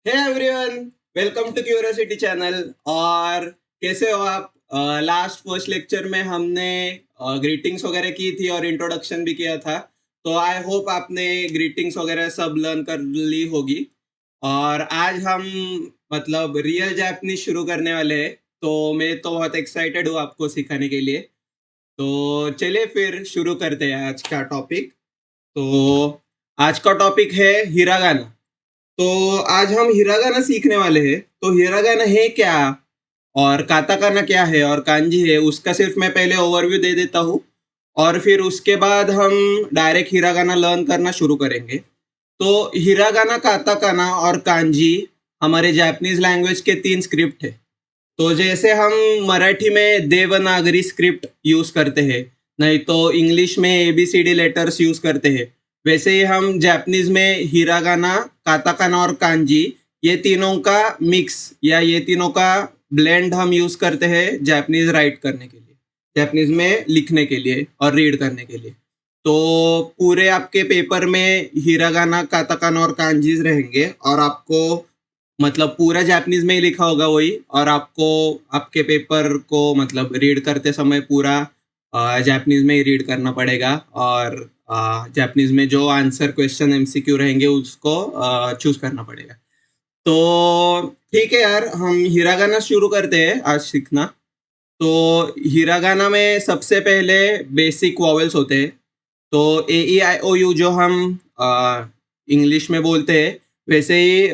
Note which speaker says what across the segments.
Speaker 1: Hey everyone, welcome to curiosity channel. और कैसे हो आप? लास्ट फर्स्ट लेक्चर में हमने ग्रीटिंग्स वगैरह की थी और इंट्रोडक्शन भी किया था। तो आई होप आपने ग्रीटिंग्स वगैरह सब लर्न कर ली होगी। और आज हम मतलब रियल जापानीज शुरू करने वाले हैं। तो मैं तो बहुत एक्साइटेड हूँ आपको सिखाने के लिए। तो चलिए फिर शुरू करते हैं आज का टॉपिक। तो आज का टॉपिक है हिरागाना। तो आज हम हिरागाना सीखने वाले हैं। तो हिरागाना है क्या, और काताकाना क्या है, और कांजी है, उसका सिर्फ मैं पहले ओवरव्यू दे देता हूँ। और फिर उसके बाद हम डायरेक्ट हिरागाना लर्न करना शुरू करेंगे। तो हिरागाना, काताकाना और कांजी हमारे जापानीज लैंग्वेज के तीन स्क्रिप्ट है। तो जैसे हम मराठी में देवनागरी स्क्रिप्ट यूज करते हैं, नहीं तो इंग्लिश में एबीसीडी लेटर्स यूज करते हैं, वैसे ही हम जापानीज में हिरागाना, काताकाना और कांजी, ये तीनों का मिक्स या ये तीनों का ब्लेंड हम यूज करते हैं जापानीज राइट करने के लिए, जापानीज में लिखने के लिए और रीड करने के लिए। तो पूरे आपके पेपर में हिरागाना, काताकाना और कांजीज रहेंगे, और आपको मतलब पूरा जापानीज में ही लिखा होगा वही, और आपको आपके पेपर को मतलब रीड करते समय पूरा जापानीज में ही रीड करना पड़ेगा। और जापानीज में जो आंसर क्वेश्चन एमसीक्यू रहेंगे उसको चूज करना पड़ेगा। तो ठीक है यार, हम हिरागाना शुरू करते हैं आज सीखना। तो हिरागाना में सबसे पहले बेसिक वॉवेल्स होते हैं। तो AEIOU जो हम इंग्लिश में बोलते हैं, वैसे ही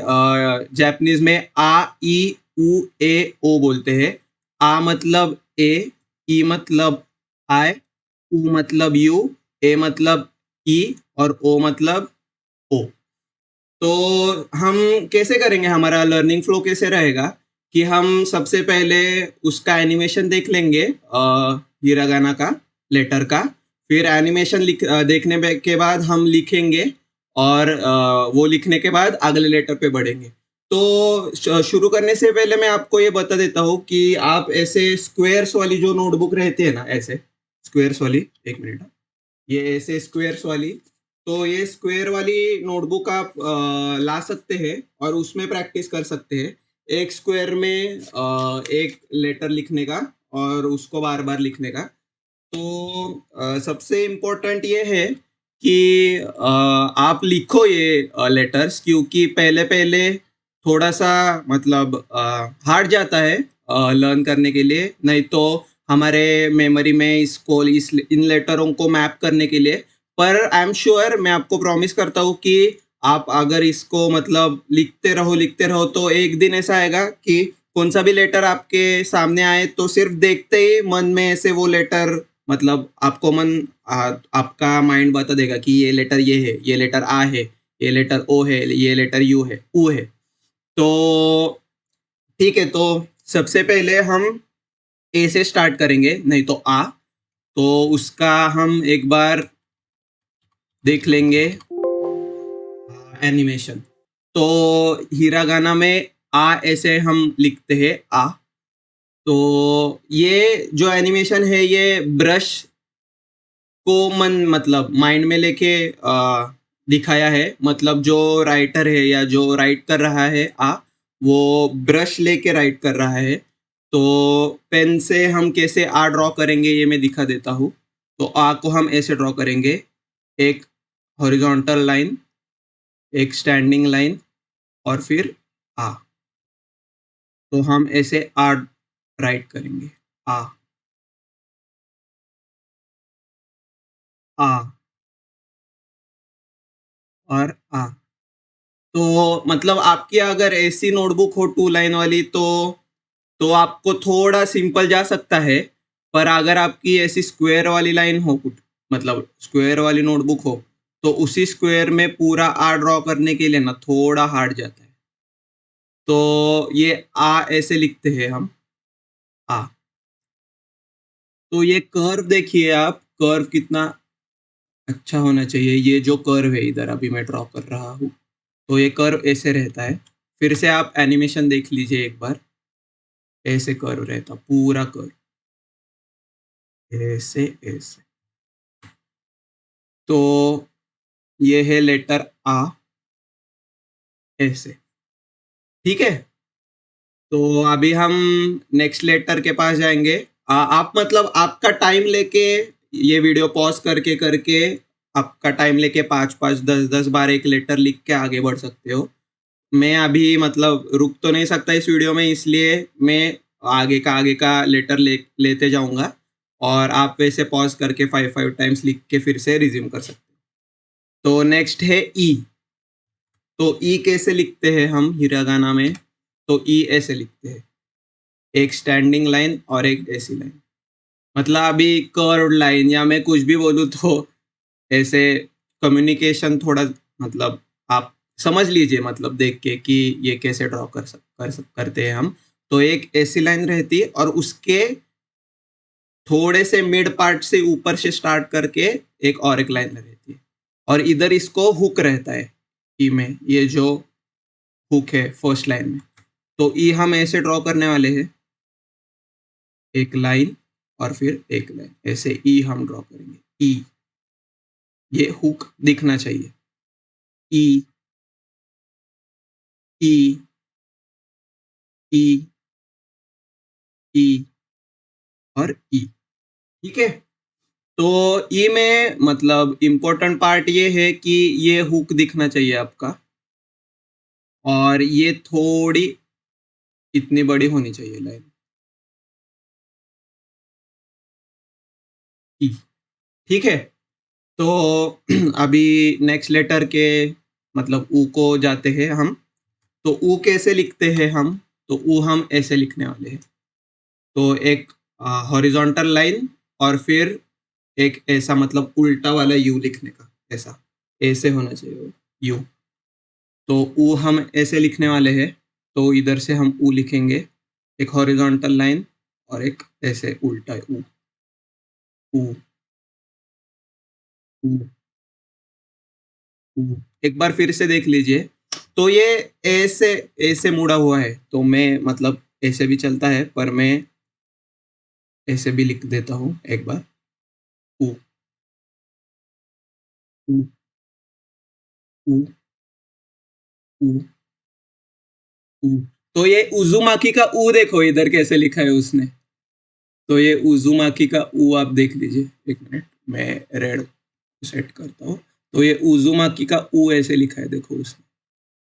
Speaker 1: जापानीज में A, E, U, A, O बोलते हैं। आ मतलब ए, ई मतलब आई, उ मतलब यू, ए मतलब ई, और ओ मतलब ओ। तो हम कैसे करेंगे, हमारा लर्निंग फ्लो कैसे रहेगा कि हम सबसे पहले उसका एनिमेशन देख लेंगे, हिरागाना का लेटर का। फिर एनिमेशन देखने के बाद हम लिखेंगे, और वो लिखने के बाद अगले लेटर पे बढ़ेंगे। तो शुरू करने से पहले मैं आपको ये बता देता हूँ कि आप ऐसे स्क्वेयर्स वाली जो नोटबुक रहती है ना, ऐसे स्क्वेयर्स वाली, एक मिनट, ये ऐसे स्क्वेयर्स वाली, तो ये स्क्वेयर वाली नोटबुक आप ला सकते हैं और उसमें प्रैक्टिस कर सकते हैं। एक स्क्वेयर में एक लेटर लिखने का और उसको बार बार लिखने का। तो सबसे इम्पोर्टेंट ये है कि आप लिखो ये लेटर्स, क्योंकि पहले पहले थोड़ा सा मतलब हार्ड जाता है लर्न करने के लिए, नहीं तो हमारे मेमोरी में इसको इन लेटरों को मैप करने के लिए। पर आई एम श्योर, मैं आपको प्रॉमिस करता हूँ कि आप अगर इसको मतलब लिखते रहो तो एक दिन ऐसा आएगा कि कौन सा भी लेटर आपके सामने आए तो सिर्फ देखते ही मन में ऐसे वो लेटर, मतलब आपको आपका माइंड बता देगा कि ये लेटर ये है, ये लेटर आ है, ये लेटर ओ है, ये लेटर यू है, ऊ है। तो ठीक है, तो सबसे पहले हम ए से स्टार्ट करेंगे, नहीं तो आ। तो उसका हम एक बार देख लेंगे एनिमेशन। तो हिरागाना में आ ऐसे हम लिखते हैं, आ। तो ये जो एनिमेशन है ये ब्रश को मन मतलब माइंड में लेके दिखाया है। मतलब जो राइटर है या जो राइट कर रहा है आ, वो ब्रश लेके राइट कर रहा है। तो पेन से हम कैसे आ ड्रॉ करेंगे ये मैं दिखा देता हूँ। तो आ को हम ऐसे ड्रॉ करेंगे, एक हॉरिजॉन्टल लाइन, एक स्टैंडिंग लाइन, और फिर आ। तो हम ऐसे आ राइट करेंगे, आ, आ, और आ। तो मतलब आपकी अगर ऐसी नोटबुक हो टू लाइन वाली, तो आपको थोड़ा सिंपल जा सकता है। पर अगर आपकी ऐसी स्क्वायर वाली लाइन हो कुछ, मतलब स्क्वायर वाली नोटबुक हो, तो उसी स्क्वायर में पूरा आ ड्रॉ करने के लिए ना थोड़ा हार्ड जाता है। तो ये आ ऐसे लिखते हैं हम, आ। तो ये कर्व देखिए आप, कर्व कितना अच्छा होना चाहिए। ये जो कर्व है इधर अभी मैं ड्रॉ कर रहा हूँ, तो ये कर्व ऐसे रहता है। फिर से आप एनिमेशन देख लीजिए एक बार, ऐसे कर्व रहता पूरा कर्व, ऐसे ऐसे। तो ये है लेटर आ, ऐसे। ठीक है, तो अभी हम नेक्स्ट लेटर के पास जाएंगे। आप मतलब आपका टाइम लेके ये वीडियो पॉज करके करके आपका टाइम लेके 5 5 10 10 बार एक लेटर लिख के आगे बढ़ सकते हो। मैं अभी मतलब रुक तो नहीं सकता इस वीडियो में, इसलिए मैं आगे का लेटर लेते जाऊंगा और आप वैसे पॉज करके 5 5 टाइम्स लिख के फिर से रिज्यूम कर सकते हो। तो नेक्स्ट है ई। तो ई कैसे लिखते हैं हम हिरागाना में? तो ई ऐसे लिखते हैं, एक स्टैंडिंग लाइन और एक ऐसी लाइन। मतलब अभी कर्व्ड लाइन या मैं कुछ भी बोलूँ तो ऐसे कम्युनिकेशन थोड़ा मतलब आप समझ लीजिए मतलब देख के कि ये कैसे ड्रॉ करते हैं हम। तो एक ऐसी लाइन रहती है और उसके थोड़े से मिड पार्ट से ऊपर से स्टार्ट करके एक लाइन रहती है और इधर इसको हुक रहता है ई में, ये जो हुक है फर्स्ट लाइन में। तो ई हम ऐसे ड्रॉ करने वाले हैं, एक लाइन और फिर एक लाइन, ऐसे ई हम ड्रॉ करेंगे। ई, ये हुक दिखना चाहिए। ई, ई, ई, ई और ई। ठीक है, तो ई में मतलब इम्पोर्टेंट पार्ट ये है कि ये हुक दिखना चाहिए आपका और ये थोड़ी इतनी बड़ी होनी चाहिए लाइन ई। ठीक है, तो अभी नेक्स्ट लेटर के मतलब ऊ को जाते हैं हम। तो ऊ कैसे लिखते हैं हम? तो ऊ हम ऐसे लिखने वाले हैं, तो एक हॉरिजॉन्टल लाइन और फिर एक ऐसा मतलब उल्टा वाला यू लिखने का, ऐसा ऐसे होना चाहिए यू। तो ऊ हम ऐसे लिखने वाले हैं, तो इधर से हम ऊ लिखेंगे, एक हॉरिजॉन्टल लाइन और एक ऐसे उल्टा ऊ। ऊ, ऊ, ऊ। एक बार फिर से देख लीजिए। तो ये ऐसे ऐसे मुड़ा हुआ है, तो मैं मतलब ऐसे भी चलता है पर मैं ऐसे भी लिख देता हूँ एक बार। ऊ, ऊ, ऊ, ऊ, ऊ। तो ये उजुमाकी का ऊ देखो इधर कैसे लिखा है उसने। तो ये उजुमाकी का ऊ आप देख लीजिए, एक मिनट मैं रेड सेट करता हूँ। तो ये उजुमाकी का ऊ ऐसे लिखा है देखो उसने।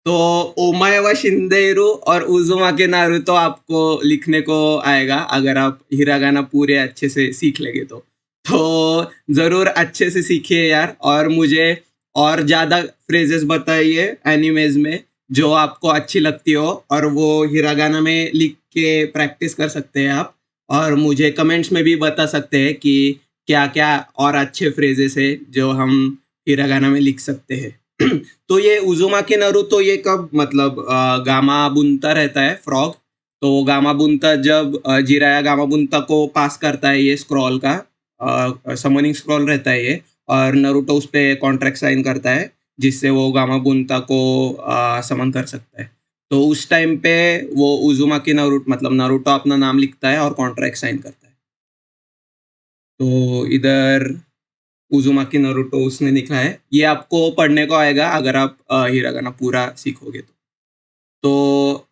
Speaker 1: तो ओमाए वा शिंदेरू और उजुमाके नारुतो आपको लिखने को आएगा अगर आप हिरागाना पूरे अच्छे से सीख लेंगे तो जरूर अच्छे से सीखिए यार, और मुझे और ज्यादा फ्रेजेस बताइए एनिमेज में जो आपको अच्छी लगती हो, और वो हिरागाना में लिख के प्रैक्टिस कर सकते हैं आप। और मुझे कमेंट्स में भी बता सकते हैं कि क्या क्या और अच्छे फ्रेजेस है जो हम हिरागाना में लिख सकते हैं। तो ये उजुमाकी नारुतो ये कब मतलब गामा बुनता रहता है फ्रॉग। तो गामा बुनता जब जिराया गामा बुनता को पास करता है ये स्क्रॉल का समनिंग स्क्रॉल रहता है ये, और नारुतो उस पे कॉन्ट्रैक्ट साइन करता है जिससे वो गामा बुनता को समन कर सकता है। तो उस टाइम पे वो उजुमाकी नारुतो मतलब नारुतो अपना नाम लिखता है और कॉन्ट्रैक्ट साइन करता है। तो इधर उजुमाकी नारुतो उसने लिखा है, ये आपको पढ़ने को आएगा अगर आप हिरागाना पूरा सीखोगे तो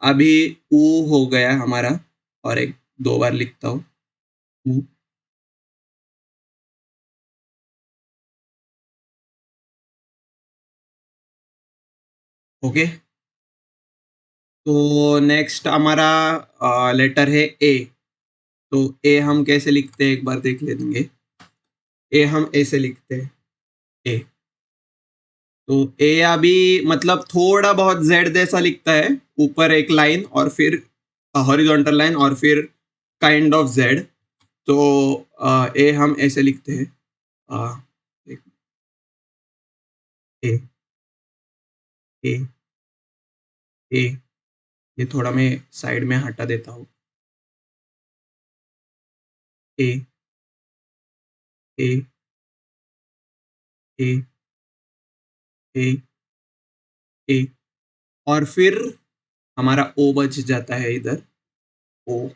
Speaker 1: अभी ऊ हो गया हमारा, और एक दो बार लिखता हूँ ऊ। ओके, तो नेक्स्ट हमारा लेटर है ए। तो ए हम कैसे लिखते हैं एक बार देख लेंगे। ए हम ऐसे लिखते हैं, ए। तो ए अभी मतलब थोड़ा बहुत जेड जैसा लिखता है, ऊपर एक लाइन और फिर हॉरिजॉन्टल लाइन और फिर काइंड ऑफ जेड। तो ए हम ऐसे लिखते हैं, अ, एक ए, ए, ए। ये थोड़ा मैं साइड में हटा देता हूँ। ए, ए, ए, ए, ए, और फिर हमारा ओ बच जाता है इधर, ओ।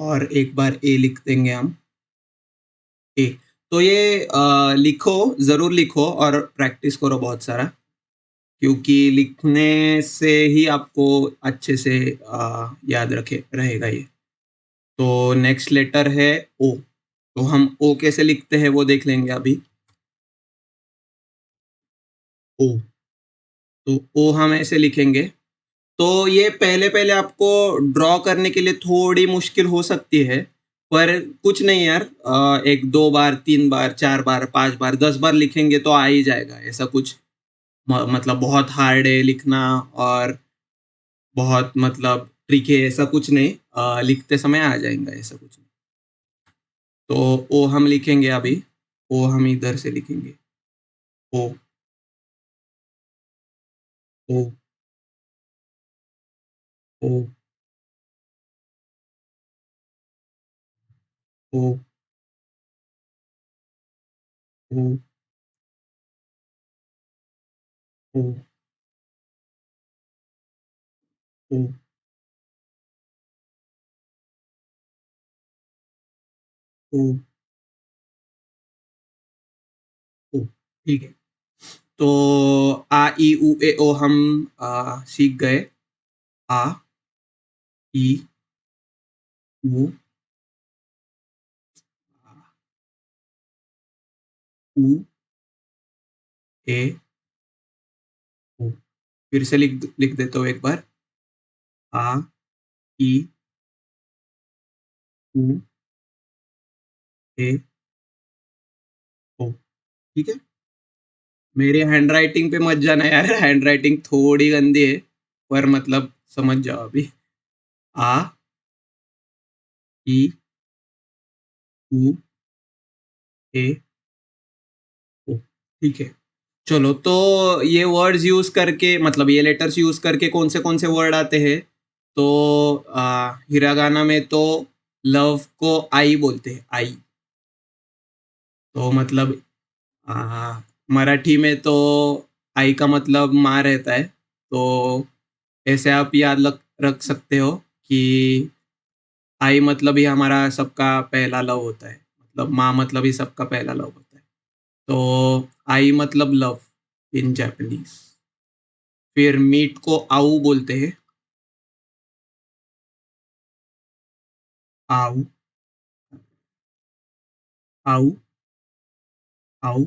Speaker 1: और एक बार ए लिख देंगे हम, ए। तो ये लिखो, ज़रूर लिखो और प्रैक्टिस करो बहुत सारा, क्योंकि लिखने से ही आपको अच्छे से याद रखे रहेगा ये। तो नेक्स्ट लेटर है ओ। तो हम ओ कैसे लिखते हैं वो देख लेंगे अभी। ओ, तो ओ हम ऐसे लिखेंगे। तो ये पहले-पहले आपको ड्रॉ करने के लिए थोड़ी मुश्किल हो सकती है, पर कुछ नहीं यार, 1-2 बार, 3 बार, 4 बार, 5 बार, 10 बार लिखेंगे तो आ ही जाएगा। ऐसा कुछ मतलब बहुत हार्ड है लिखना और बहुत मतलब ट्रिकी है, ऐसा कुछ नहीं। लिखते समय आ जाएगा, ऐसा कुछ नहीं। तो ओ हम लिखेंगे अभी। ओ हम इधर से लिखेंगे। ओ, ओ, ओ, ओ, ओ, ओ, ओ, ओ, ओ, ठीक है। तो आ ई उ ए ओ हम सीख गए। आ, ई, उ, उ, ए, ओ। फिर से लिख लिख देता हूँ एक बार। आ, ई, उ, ए, ओ। ठीक है। मेरी हैंडराइटिंग पे मत जाना यार, हैंडराइटिंग थोड़ी गंदी है, पर मतलब समझ जाओ अभी। आ, ई, उ, ए, ओ। ठीक है। चलो, तो ये वर्ड्स यूज करके, मतलब ये लेटर्स यूज करके कौन से वर्ड आते हैं। तो हिरागाना में तो लव को आई बोलते हैं, आई। तो मतलब मराठी में तो आई का मतलब माँ रहता है। तो ऐसे आप याद रख सकते हो कि आई मतलब ही हमारा सबका पहला लव होता है, मतलब माँ मतलब ही सबका पहला लव होता है। तो आई मतलब लव इन जापानीज। फिर मीट को आऊ बोलते हैं। आऊ, आऊ, आऊ।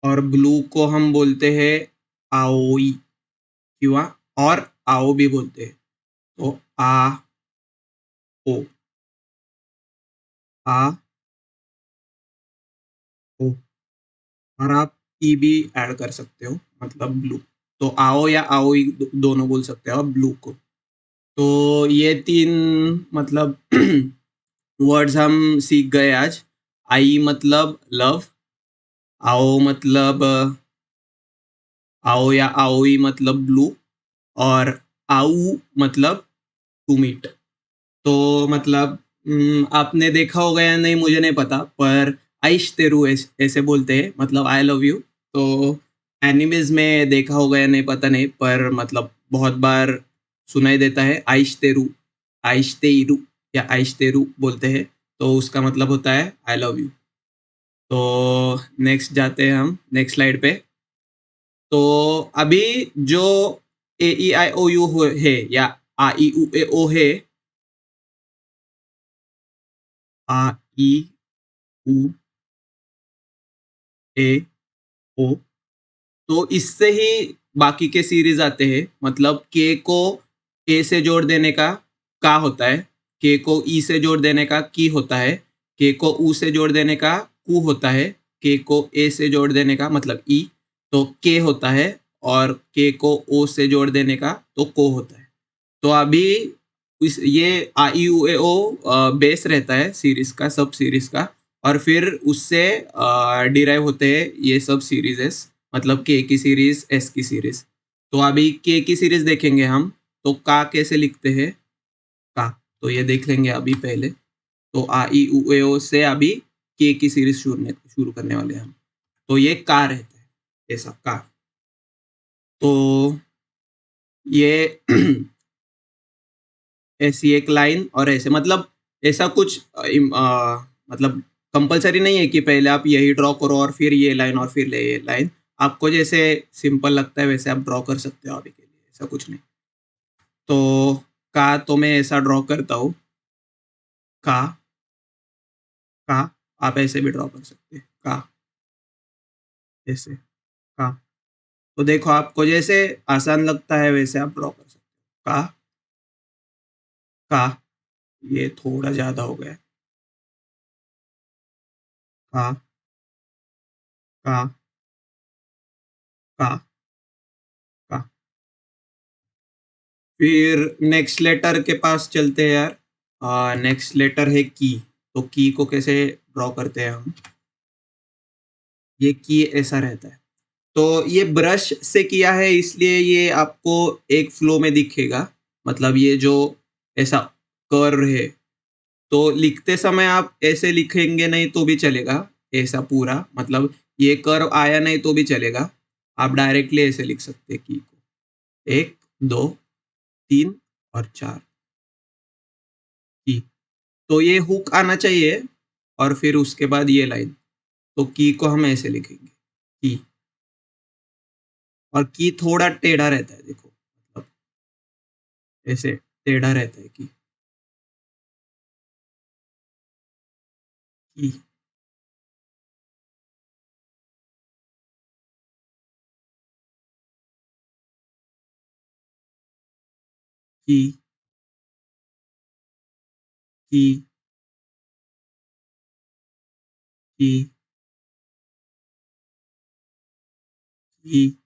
Speaker 1: और ब्लू को हम बोलते हैं आओई, किंवा और आओ भी बोलते हैं। तो आ, ओ, आ, ओ। और आप ई भी ऐड कर सकते हो, मतलब ब्लू। तो आओ या आओई दोनों बोल सकते हो आप ब्लू को। तो ये 3 मतलब वर्ड्स हम सीख गए आज। आई मतलब लव, आओ मतलब आओ या आओई मतलब ब्लू, और आऊ मतलब टू मीट। तो मतलब आपने देखा होगा या नहीं मुझे नहीं पता, पर आइश तेरू ऐसे बोलते हैं, मतलब आई लव यू। तो एनिमेज में देखा होगा या नहीं पता नहीं, पर मतलब बहुत बार सुनाई देता है आइश तेरू या आइश तेरू बोलते हैं। तो उसका मतलब होता है आई लव यू। तो नेक्स्ट जाते हैं हम नेक्स्ट स्लाइड पे। तो अभी जो ए ई आई ओ यू है, या आ ई उ ए ओ है, आ ई उ ए ओ, तो इससे ही बाकी के सीरीज आते हैं। मतलब के को ए से जोड़ देने का होता है, के को ई से जोड़ देने का की होता है, के को ऊ से जोड़ देने का कू होता है, के को ए से जोड़ देने का मतलब ई, तो के होता है। और के को ओ से जोड़ देने का तो को होता है। तो अभी इस ये आ E U A O base रहता है सीरीज का, सब सीरीज का। और फिर उससे डिराइव होते हैं ये सब सीरीजेस, मतलब के की सीरीज, एस की सीरीज। तो अभी के की सीरीज देखेंगे हम। तो का कैसे लिखते हैं, का। तो ये देख लेंगे अभी पहले। तो आ ई उ ए ओ से अभी के की सीरीज शुरू करने वाले हैं हम। तो ये का रहता है, ऐसा का। तो ये ऐसी एक लाइन और ऐसे, मतलब ऐसा कुछ मतलब कंपलसरी नहीं है कि पहले आप यही ड्रॉ करो और फिर ये लाइन और फिर ये लाइन। आपको जैसे सिंपल लगता है वैसे आप ड्रॉ कर सकते हो अभी के लिए, ऐसा कुछ नहीं। तो तो मैं ऐसा ड्रॉ करता हूँ, का का आप ऐसे भी ड्रॉ कर सकते हैं, का ऐसे, का। तो देखो आपको जैसे आसान लगता है वैसे आप ड्रॉ कर सकते हो। का ये थोड़ा ज़्यादा हो गया। का का का का। फिर नेक्स्ट लेटर के पास चलते हैं यार। नेक्स्ट लेटर है की। तो की को कैसे ड्रॉ करते हैं हम? ये की ऐसा रहता है। तो ये ब्रश से किया है इसलिए ये आपको एक फ्लो में दिखेगा। मतलब ये जो ऐसा कर्व है, तो लिखते समय आप ऐसे लिखेंगे नहीं तो भी चलेगा, ऐसा पूरा मतलब ये कर्व आया नहीं तो भी चलेगा। आप डायरेक्टली ऐसे लिख सकते हैं की को, 1 2 3 और 4 की। तो ये हुक आना चाहिए और फिर उसके बाद ये लाइन। तो की को हम ऐसे लिखेंगे, की। और की थोड़ा टेढ़ा रहता है, देखो मतलब ऐसे टेढ़ा रहता है की। की की की की की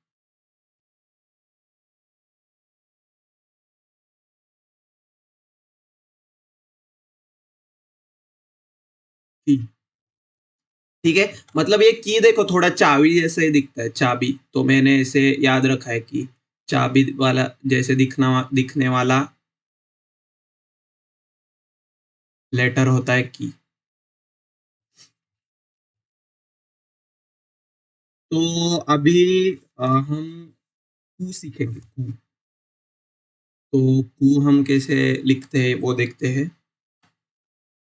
Speaker 1: की। ठीक है, मतलब ये की देखो थोड़ा चाबी जैसे ही दिखता है, चाबी। तो मैंने इसे याद रखा है कि चाबी वाला जैसे दिखने वाला लेटर होता है की। तो अभी हम कू सीखेंगे, कू। तो कू हम कैसे लिखते हैं वो देखते हैं।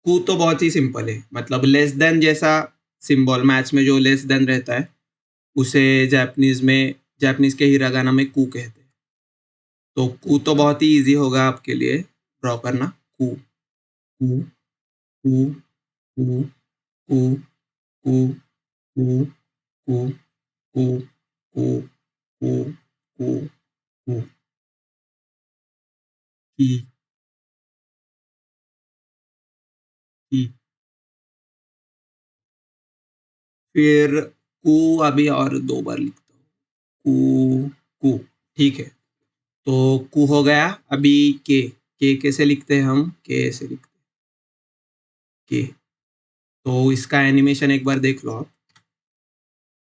Speaker 1: कू तो बहुत ही सिंपल है, मतलब लेस देन जैसा सिंबल मैथ्स में जो लेस देन रहता है उसे जापानीज के हिरागाना में कू कहते हैं। तो कू तो बहुत ही इजी होगा आपके लिए ड्रॉ करना। कू कू कू कू कू कू कू कू कू कू कू कू कू की की। फिर कू अभी और दो बार लिखता हूँ, कू कू। ठीक है, तो कू हो गया। अभी के कैसे लिखते हैं हम? के ऐसे लिखते हैं, के। तो इसका एनिमेशन एक बार देख लो आप,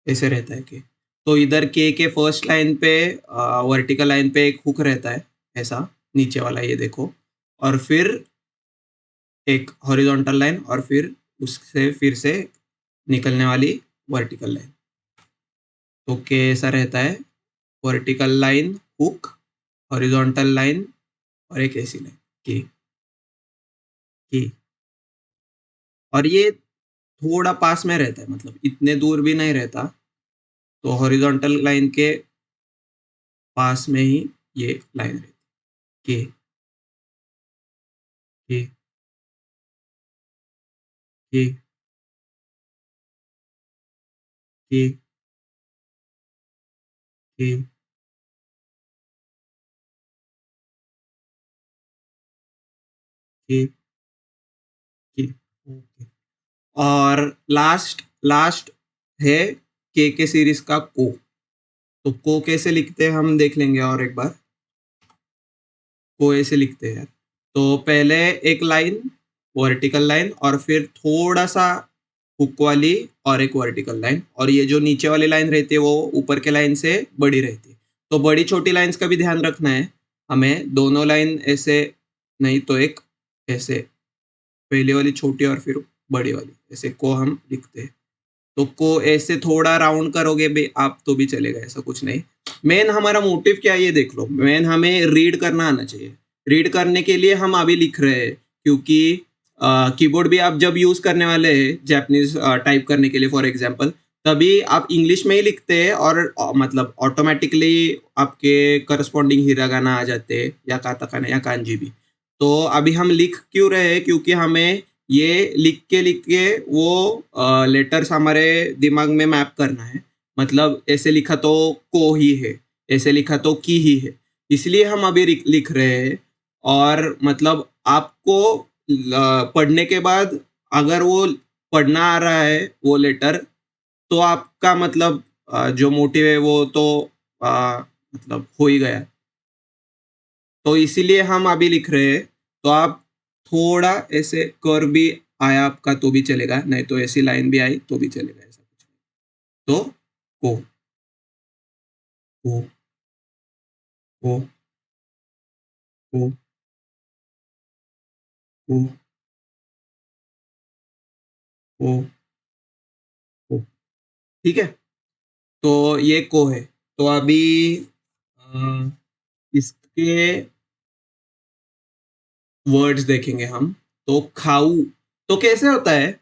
Speaker 1: ऐसे रहता है के। तो इधर के फर्स्ट लाइन पे वर्टिकल लाइन पे एक हुक रहता है, ऐसा नीचे वाला, ये देखो। और फिर एक हॉरिजॉन्टल लाइन और फिर उससे फिर से निकलने वाली वर्टिकल लाइन। तो के ऐसा रहता है, vertical line, hook, horizontal line और एक ऐसी लाइन, के। और ये थोड़ा पास में रहता है, मतलब इतने दूर भी नहीं रहता। तो हॉरिजॉन्टल लाइन के पास में ही ये लाइन रहती है, के के के के के के ओके। और लास्ट लास्ट है के सीरीज का को। तो को कैसे लिखते हैं हम देख लेंगे और एक बार। को ऐसे लिखते हैं, तो पहले एक लाइन, वर्टिकल लाइन, और फिर थोड़ा सा हुक वाली और एक वर्टिकल लाइन, और ये जो नीचे वाली लाइन रहती है वो ऊपर के लाइन से बड़ी रहती है। तो बड़ी छोटी लाइंस का भी ध्यान रखना है हमें, दोनों लाइन ऐसे नहीं तो एक ऐसे, पहले वाली छोटी और फिर बड़ी वाली, ऐसे को हम लिखते हैं। तो को ऐसे थोड़ा राउंड करोगे भी आप तो भी चलेगा, ऐसा कुछ नहीं। मेन हमारा मोटिव क्या है ये देख लो, मेन हमें रीड करना आना चाहिए। रीड करने के लिए हम अभी लिख रहे हैं, क्योंकि कीबोर्ड भी आप जब यूज करने वाले हैं जापानीज टाइप करने के लिए फॉर एग्जांपल, तभी आप इंग्लिश में ही लिखते हैं और मतलब ऑटोमेटिकली आपके करस्पॉन्डिंग हिरागाना आ जाते हैं या काताकाना या कांजी भी। तो अभी हम लिख क्यों रहे हैं, क्योंकि हमें ये लिख के वो लेटर्स हमारे दिमाग में मैप करना है। मतलब ऐसे लिखा तो को ही है, ऐसे लिखा तो की ही है, इसलिए हम अभी लिख रहे हैं। और मतलब आपको पढ़ने के बाद अगर वो पढ़ना आ रहा है वो लेटर, तो आपका मतलब जो मोटिव है वो तो मतलब हो ही गया। तो इसीलिए हम अभी लिख रहे हैं। तो आप थोड़ा ऐसे कर भी आया आपका तो भी चलेगा, नहीं तो ऐसी लाइन भी आई तो भी चलेगा, ऐसा कुछ नहीं। तो को को को को को को को ठीक है। तो ये को है। तो अभी अ, इसके वर्ड्स देखेंगे हम। तो खाऊ, तो कैसे होता है,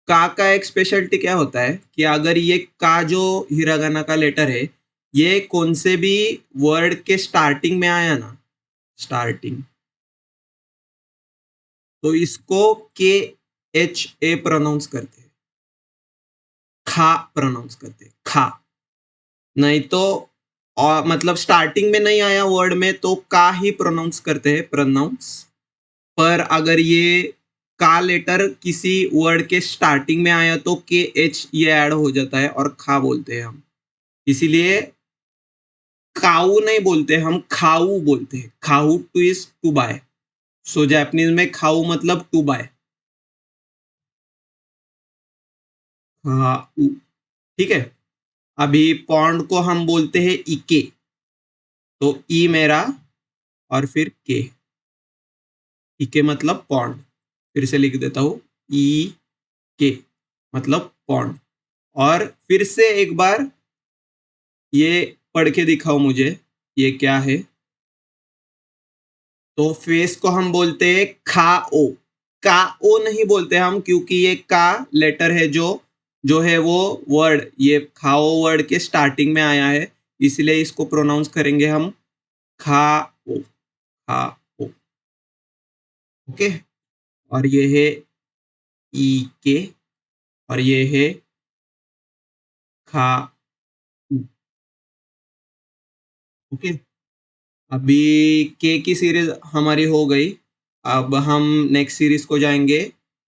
Speaker 1: का एक स्पेशलिटी क्या होता है कि अगर ये का जो हिरागाना का लेटर है, ये कौन से भी वर्ड के स्टार्टिंग में आया ना, स्टार्टिंग, तो इसको के एच ए प्रोनाउंस करते हैं, खा प्रोनाउंस करते हैं, खा। नहीं तो और मतलब स्टार्टिंग में नहीं आया वर्ड में तो का ही प्रोनाउंस करते हैं, प्रोनाउंस। पर अगर ये का लेटर किसी वर्ड के स्टार्टिंग में आया तो के एच ये ऐड हो जाता है और खा बोलते हैं हम। इसीलिए काऊ नहीं बोलते हम, खाऊ बोलते हैं। खाऊ to is to buy. So Japanese में खाऊ मतलब टू बाय। खाऊ, ठीक है। अभी पॉन्ड को हम बोलते हैं इके। तो ई मेरा और फिर के, इके मतलब पॉन्ड। फिर से लिख देता हूं, ई के मतलब पॉन्ड। और फिर से एक बार ये पढ़ के दिखाओ मुझे, ये क्या है। तो फेस को हम बोलते हैं खा ओ। का ओ नहीं बोलते हम, क्योंकि ये का लेटर है जो जो है वो वर्ड, ये खाओ वर्ड के स्टार्टिंग में आया है, इसलिए इसको प्रोनाउंस करेंगे हम खा ओ, खा ओ। ओके। और ये है ई के, और ये है खा उ। ओके। अभी के की सीरीज हमारी हो गई। अब हम नेक्स्ट सीरीज को जाएंगे,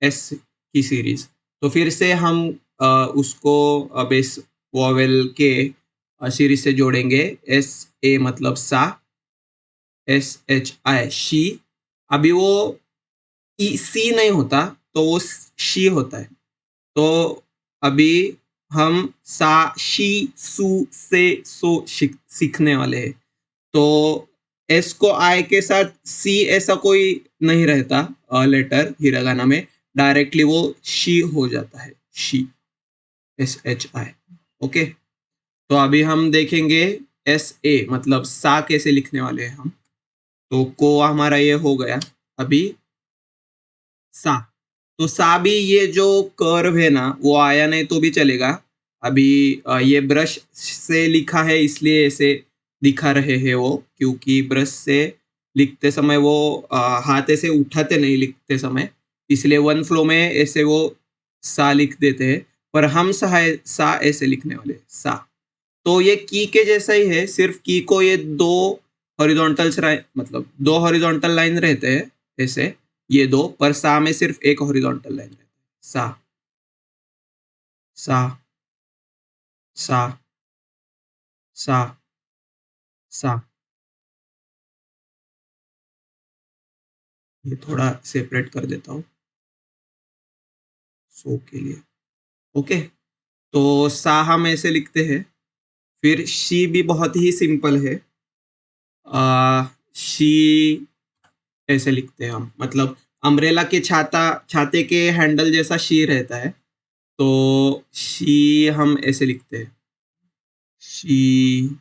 Speaker 1: एस की सीरीज। तो फिर से हम उसको बेस वॉवेल के सीरीज से जोड़ेंगे। एस ए मतलब सा, एस एच आई शी। अभी वो सी नहीं होता, तो वो शी होता है। तो अभी हम सा शी सु से सो सीखने वाले हैं। तो एस को आई के साथ सी ऐसा कोई नहीं रहता लेटर हिरागाना में, डायरेक्टली वो शी हो जाता है, she, S H I. Okay. तो अभी हम देखेंगे एस ए मतलब सा कैसे लिखने वाले हैं हम। तो को हमारा ये हो गया। अभी सा, तो सा भी ये जो कर्व है ना वो आया नहीं तो भी चलेगा। अभी ये ब्रश से लिखा है इसलिए ऐसे दिखा रहे हैं वो, क्योंकि ब्रश से लिखते समय वो हाथ ऐसे उठाते नहीं लिखते समय, इसलिए वन फ्लो में ऐसे वो सा लिख देते हैं। पर हम सा ऐसे लिखने वाले हैं, सा। तो ये की के जैसा ही है, सिर्फ की को ये दो हॉरिजॉन्टल मतलब दो हॉरिजॉन्टल लाइन रहते हैं ऐसे, ये दो, पर सा में सिर्फ एक हॉरिजॉन्टल लाइन रहता है। सा सा सा सा सा। ये थोड़ा सेपरेट कर देता हूँ सो के लिए। ओके। तो सा हम ऐसे लिखते हैं। फिर शी भी बहुत ही सिंपल है। शी ऐसे लिखते हैं हम, मतलब अम्ब्रेला के छाते के हैंडल जैसा शी रहता है। तो शी हम ऐसे लिखते हैं, शी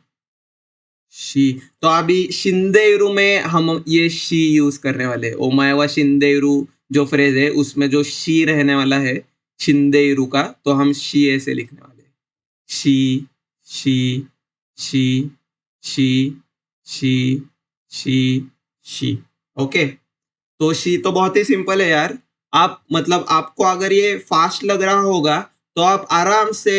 Speaker 1: शी। तो अभी शिंदेरू में हम ये शी यूज करने वाले, ओमायवा शिंदेरू जो फ्रेज है उसमें जो शी रहने वाला है, शिंदेइरु का, तो हम शी ऐसे लिखने वाले हैं। She she she she she she she. Okay, तो शी तो बहुत ही सिंपल है यार। आप मतलब आपको अगर ये फास्ट लग रहा होगा तो आप आराम से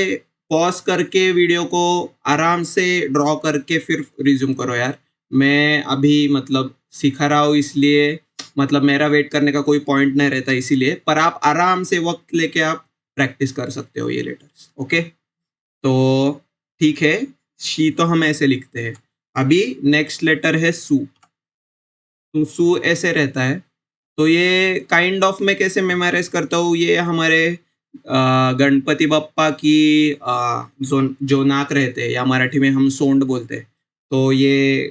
Speaker 1: पॉज करके वीडियो को आराम से ड्रॉ करके फिर रिज्यूम करो यार। मैं अभी मतलब सिखा रहा हूँ, इसलिए मतलब मेरा वेट करने का कोई पॉइंट नहीं रहता इसीलिए, पर आप आराम से वक्त लेके आप प्रैक्टिस कर सकते हो ये लेटर्स। ओके, तो ठीक है, शी तो हम ऐसे लिखते हैं। अभी नेक्स्ट लेटर है सू। तो सू ऐसे रहता है। तो ये काइंड ऑफ मैं कैसे मेमोराइज करता हूँ, ये हमारे गणपति बप्पा की जो नाक रहते हैं, या मराठी में हम सोंड बोलते हैं, तो ये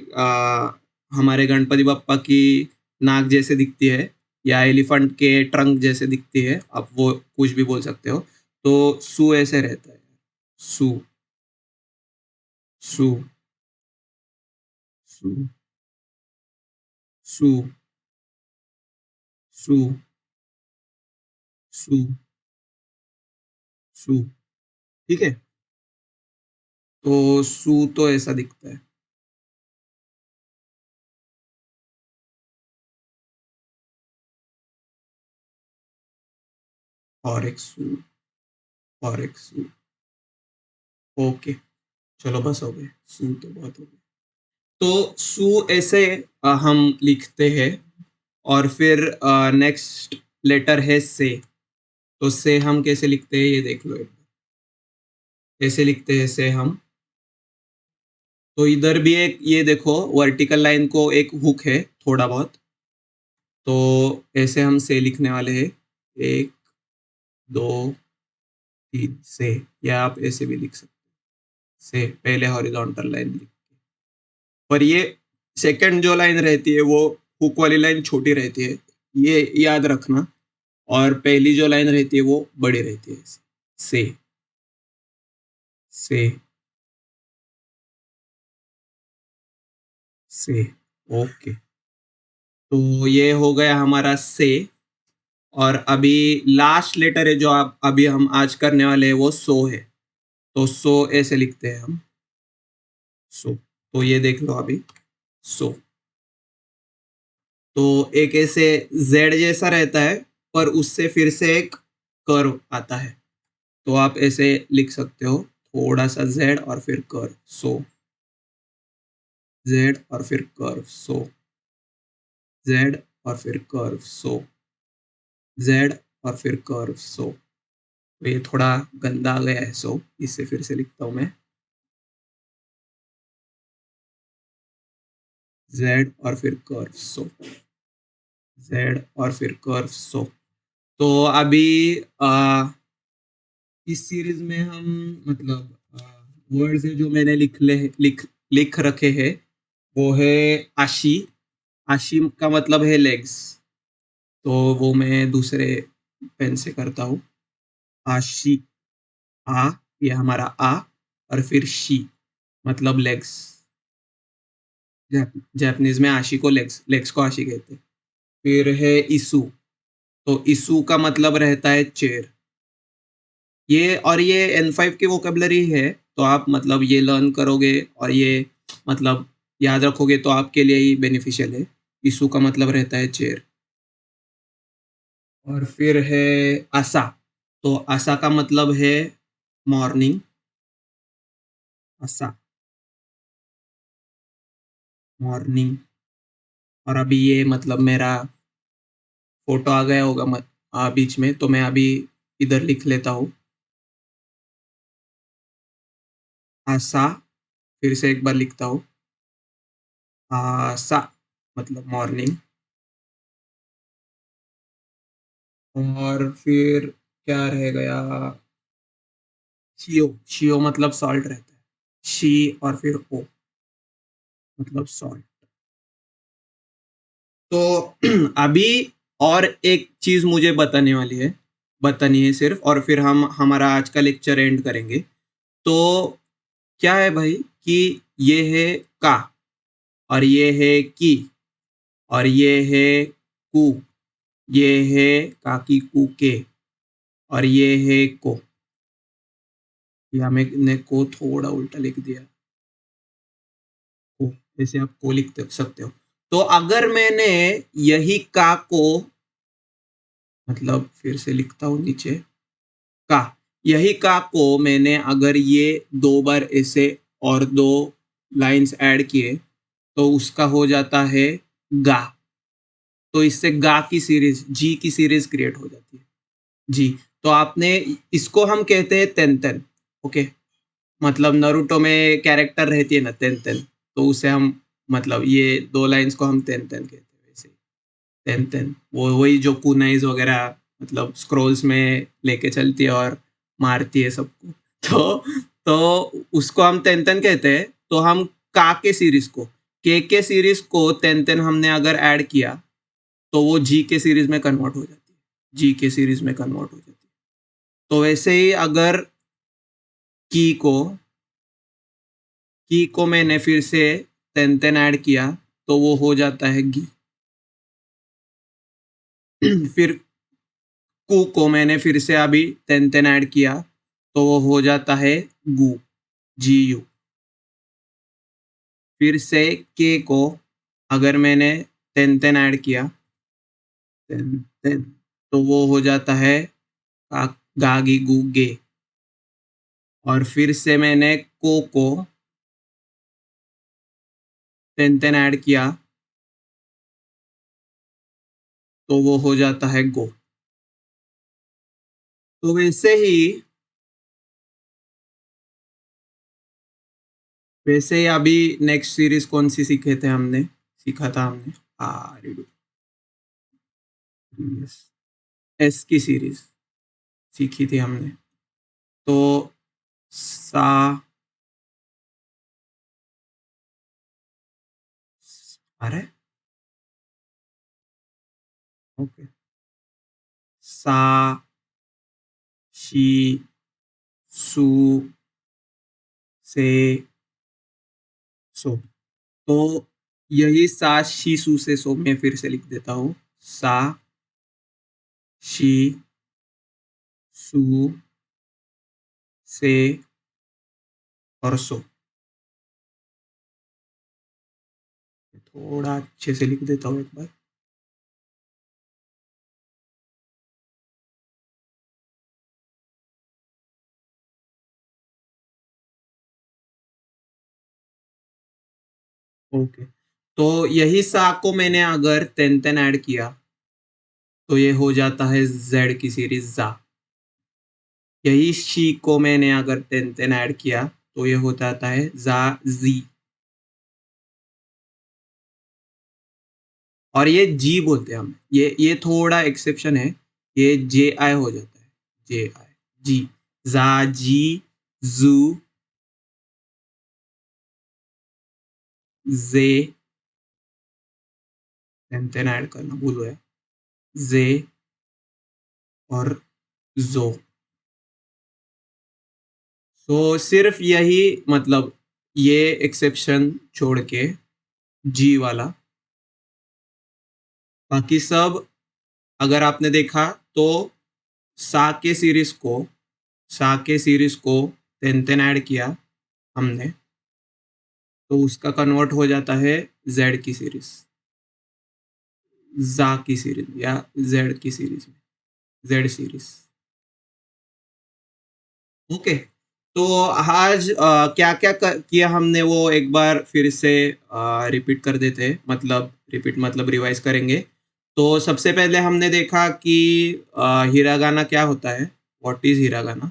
Speaker 1: हमारे गणपति बप्पा की नाक जैसे दिखती है, या एलिफेंट के ट्रंक जैसे दिखती है, आप वो कुछ भी बोल सकते हो। तो सू ऐसे रहता है। सू सू सू सू सू सू सू। ठीक है, तो सू तो ऐसा दिखता है। और एक सू, और एक सू। ओके, चलो बस हो गए, सू तो बहुत हो गए। तो सू ऐसे हम लिखते हैं। और फिर नेक्स्ट लेटर है से। तो से हम कैसे लिखते हैं ये देख लो एक बार। कैसे लिखते हैं से हम, तो इधर भी एक ये देखो वर्टिकल लाइन को एक हुक है थोड़ा बहुत। तो ऐसे हम से लिखने वाले हैं, एक दो तीन से, या आप ऐसे भी लिख सकते हैं। से पहले हॉरिजॉन्टल लाइन लिख, पर ये सेकंड जो लाइन रहती है वो हुक वाली लाइन छोटी रहती है, ये याद रखना। और पहली जो लाइन रहती है वो बड़ी रहती है। से से से। ओके, तो ये हो गया हमारा से। और अभी लास्ट लेटर है जो आप अभी हम आज करने वाले हैं वो सो है। तो सो ऐसे लिखते हैं हम, सो। तो ये देख लो अभी, सो। तो एक ऐसे जेड जैसा रहता है, पर उससे फिर से एक कर्व आता है। तो आप ऐसे लिख सकते हो, थोड़ा सा जेड और फिर कर्व, सो। जेड और फिर कर्व, सो। जेड और फिर कर्व, सो। जेड और फिर कर्व, सो। तो ये थोड़ा गंदा आ गया है, सो इससे फिर से लिखता हूं मैं, जेड और फिर कर्व, सो। जेड और फिर कर्व, सो। तो अभी इस सीरीज में हम मतलब वर्ड्स है जो मैंने लिख रखे हैं, वो है आशी। आशी का मतलब है लेग्स। तो वो मैं दूसरे पेन से करता हूँ। आशी, आ, ये हमारा आ। और फिर शी मतलब लेग्स। जापानीज में आशी को लेग्स, लेग्स को आशी कहते हैं। फिर है इशू। तो इशू का मतलब रहता है चेयर। ये और ये N5 की वोकेबलरी है, तो आप मतलब ये लर्न करोगे और ये मतलब याद रखोगे तो आपके लिए ही बेनिफिशियल है। इशू का मतलब रहता है चेयर। और फिर है आसा। तो आसा का मतलब है मॉर्निंग। आसा, मॉर्निंग। और अभी ये मतलब मेरा फोटो आ गया होगा बीच में, तो मैं अभी इधर लिख लेता हूँ, आसा। फिर से एक बार लिखता हूँ, आसा मतलब मॉर्निंग। और फिर क्या रह गया, शियो। शियो मतलब सॉल्ट रहता है। शी और फिर ओ मतलब सॉल्ट। तो अभी और एक चीज मुझे बतानी है सिर्फ, और फिर हम हमारा आज का लेक्चर एंड करेंगे। तो क्या है भाई कि ये है का, और ये है की, और ये है कू, ये है काकी कुके और ये है को। या मैंने को थोड़ा उल्टा लिख दिया, को ऐसे आप को लिख सकते हो। तो अगर मैंने यही का को, मतलब फिर से लिखता हूं नीचे, का, यही का को मैंने अगर ये 2 बार ऐसे और 2 लाइंस ऐड किए तो उसका हो जाता है गा। तो इससे गा की सीरीज, जी की सीरीज क्रिएट हो जाती है। जी, तो आपने, इसको हम कहते हैं तेंतेन। ओके, मतलब नारुतो में कैरेक्टर रहती है ना तेंतेन, तो उसे हम, मतलब ये 2 लाइंस को हम तेंतेन कहते हैं। वैसे तेंतेन वो वही जो कुनाइज वगैरह, मतलब स्क्रोल्स में लेके चलती है और मारती है सबको। तो उसको हम तेंतेन कहते हैं। तो हम का के सीरीज को, के सीरीज को तेंतेन हमने अगर ऐड किया तो वो जी के सीरीज में कन्वर्ट हो जाती है, जी के सीरीज में कन्वर्ट हो जाती है। तो वैसे ही अगर की को मैंने फिर से तेंतेन ऐड किया तो वो हो जाता है गी। फिर कू को मैंने फिर से अभी तेंतेन ऐड किया तो वो हो जाता है गु, जी यू। फिर से के को अगर मैंने तेंतेन ऐड किया, तेंतेन, तो वो हो जाता है गागी गु गे। और फिर से मैंने को तेंतेन ऐड किया तो वो हो जाता है गो। तो वैसे ही अभी नेक्स्ट सीरीज कौन सी सीखा था हमने, एस की सीरीज सीखी थी हमने। तो सा, अरे ओके, सा, शी, सु, से, सो। तो यही सा शी सु से सो मैं फिर से लिख देता हूँ। सा, शी, सु, से और सो। थोड़ा अच्छे से लिख देता हूँ एक बार। ओके, तो यही सा को मैंने अगर तेंतेन ऐड किया तो ये हो जाता है जेड की सीरीज जा। यही शी को मैंने अगर तेंतेन ऐड किया तो ये हो जाता है जा जी। और ये जी बोलते हैं हम, ये थोड़ा एक्सेप्शन है, ये जे आई हो जाता है, जे आई, जी, जा जी, जू, जे, तेंतेन ऐड करना भूल गया, जे और जो। तो सिर्फ यही, मतलब ये एक्सेप्शन छोड़ के जी वाला, बाकी सब अगर आपने देखा तो सा के सीरीज को, तेंतेन ऐड किया हमने तो उसका कन्वर्ट हो जाता है जेड की सीरीज, जा की सीरीज या जेड की सीरीज में, जेड सीरीज। ओके, तो आज क्या क्या किया हमने वो एक बार फिर से रिपीट कर देते हैं, मतलब रिपीट मतलब रिवाइज करेंगे। तो सबसे पहले हमने देखा कि हिरागाना क्या होता है, व्हाट इज हिरागाना।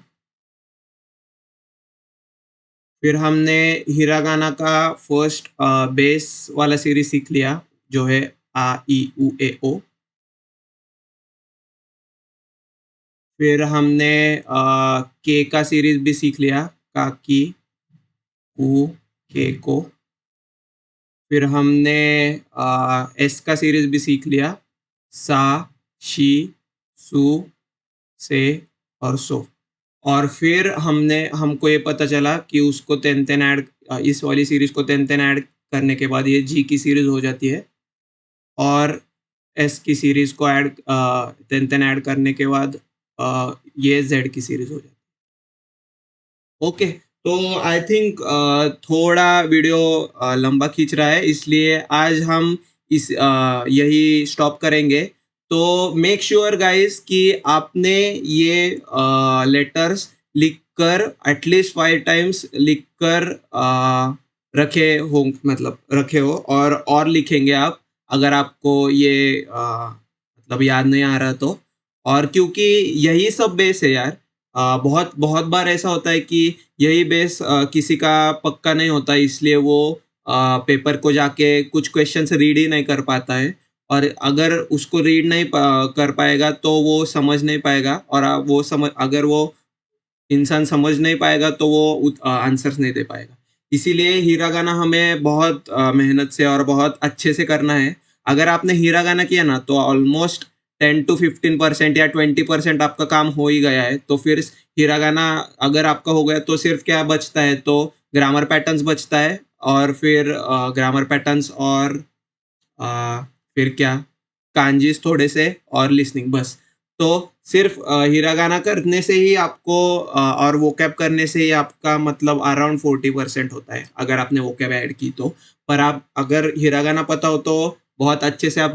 Speaker 1: फिर हमने हिरागाना का फर्स्ट बेस वाला सीरीज सीख लिया जो है आ ई उ ए ओ। फिर हमने के का सीरीज भी सीख लिया, काकी, कू, के को। फिर हमने एस का सीरीज भी सीख लिया, सा, शी, सु, से और सो। और फिर हमको ये पता चला कि उसको तेन ऐड, इस वाली सीरीज को तेन ऐड करने के बाद ये जी की सीरीज हो जाती है। और एस की सीरीज को ऐड देन ऐड करने के बाद ये जेड की सीरीज हो जाती है। ओके, तो आई थिंक थोड़ा वीडियो लंबा खींच रहा है, इसलिए आज हम यही स्टॉप करेंगे। तो मेक श्योर गाइस कि आपने ये लेटर्स लिखकर एटलीस्ट 5 टाइम्स लिखकर रखे हो, मतलब रखे हो, और लिखेंगे आप, अगर आपको ये मतलब याद नहीं आ रहा तो। और क्योंकि यही सब बेस है यार, बहुत बहुत बार ऐसा होता है कि यही बेस किसी का पक्का नहीं होता, इसलिए वो पेपर को जाके कुछ क्वेश्चंस रीड ही नहीं कर पाता है। और अगर उसको रीड नहीं कर पाएगा तो वो समझ नहीं पाएगा, और अगर वो इंसान समझ नहीं पाएगा तो वो आंसर्स नहीं दे पाएगा। इसीलिए हिरागाना हमें बहुत मेहनत से और बहुत अच्छे से करना है। अगर आपने हिरागाना किया ना तो ऑलमोस्ट 10 to 15% या 20% आपका काम हो ही गया है। तो फिर हिरागाना अगर आपका हो गया तो सिर्फ क्या बचता है, तो ग्रामर पैटर्न्स बचता है, और फिर ग्रामर पैटर्न्स, और फिर क्या, कांजीस थोड़े से, और लिसनिंग, बस। तो सिर्फ हिरागाना करने से ही आपको और वोकैब करने से ही आपका मतलब अराउंड 40% होता है, अगर आपने वोकैब ऐड की तो। पर आप अगर हिरागाना पता हो तो बहुत अच्छे से आप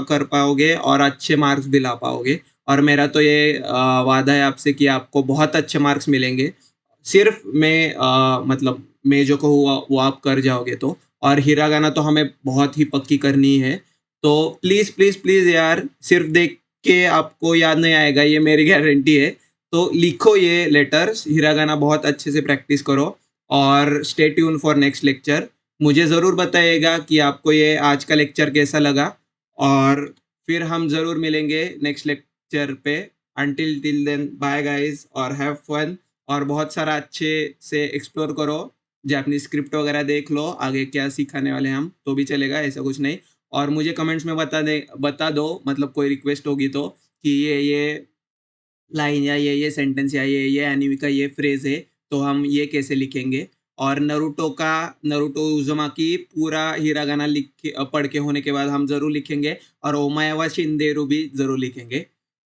Speaker 1: कर पाओगे और अच्छे मार्क्स भी ला पाओगे। और मेरा तो ये वादा है आपसे कि आपको बहुत अच्छे मार्क्स मिलेंगे, सिर्फ मतलब मैं जो कहूँ वो आप कर जाओगे तो। और हिरागाना तो हमें बहुत ही पक्की करनी है। तो प्लीज प्लीज प्लीज यार, सिर्फ देख के आपको याद नहीं आएगा, ये मेरी गारंटी है। तो लिखो ये लेटर्स, हिरागाना बहुत अच्छे से प्रैक्टिस करो, और stay tune for next lecture. मुझे ज़रूर बताइएगा कि आपको ये आज का लेक्चर कैसा लगा, और फिर हम ज़रूर मिलेंगे नेक्स्ट लेक्चर पे। Until till then, bye guys, और हैव फन। और बहुत सारा अच्छे से एक्सप्लोर करो, जापानीज स्क्रिप्ट वगैरह देख लो, आगे क्या सिखाने वाले हैं हम तो भी चलेगा, ऐसा कुछ नहीं। और मुझे कमेंट्स में बता दो, मतलब कोई रिक्वेस्ट होगी तो, कि ये लाइन या ये सेंटेंस या ये एनिमी का ये फ्रेज है, तो हम ये कैसे लिखेंगे। और नरूटो उज़ुमाकी पूरा हिरागाना पढ़ के होने के बाद हम ज़रूर लिखेंगे, और ओमायावा शिंदेरू भी ज़रूर लिखेंगे।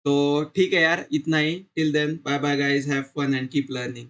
Speaker 1: तो ठीक है यार, इतना ही। Till then, bye bye guys, have fun and keep learning.